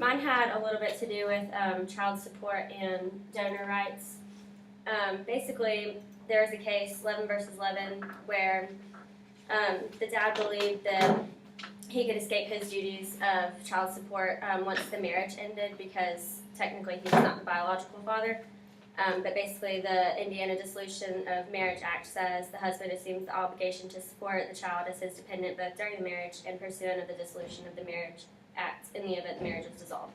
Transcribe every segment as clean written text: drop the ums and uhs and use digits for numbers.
Mine had a little bit to do with child support and donor rights. Basically, there was a case, Levin versus Levin, where the dad believed that he could escape his duties of child support once the marriage ended because technically he was not the biological father. But basically, the Indiana Dissolution of Marriage Act says the husband assumes the obligation to support the child as his dependent both during the marriage and pursuant of the dissolution of the Marriage Act in the event the marriage is dissolved.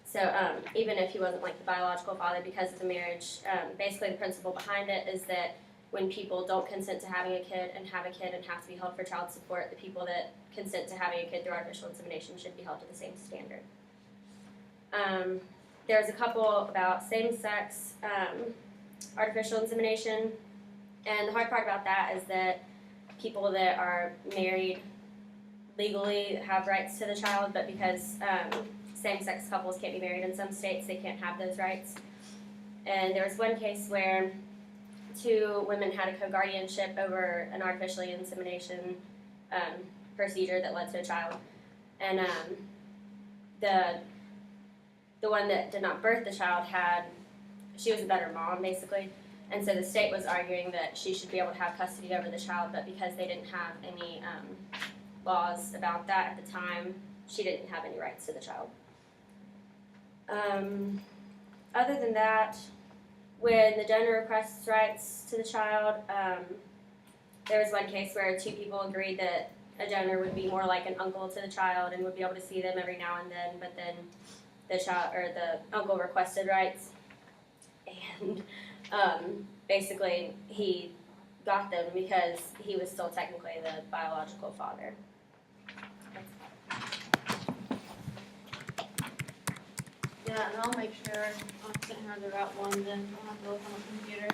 So even if he wasn't like the biological father because of the marriage, basically the principle behind it is that when people don't consent to having a kid and have to be held for child support, the people that consent to having a kid through artificial insemination should be held to the same standard. There's a couple about same-sex artificial insemination, and the hard part about that is that people that are married legally have rights to the child, but because same-sex couples can't be married in some states, they can't have those rights. And there was one case where two women had a co-guardianship over an artificial insemination procedure that led to a child, and the one that did not birth the child she was a better mom, basically, and so the state was arguing that she should be able to have custody over the child, but because they didn't have any laws about that at the time, she didn't have any rights to the child. Other than that, when the donor requests rights to the child, there was one case where two people agreed that a donor would be more like an uncle to the child and would be able to see them every now and then, but then the uncle requested rights, and basically he got them because he was still technically the biological father. Yeah, and I'll make sure I'll send her the right one, then I'll have to look on the computer.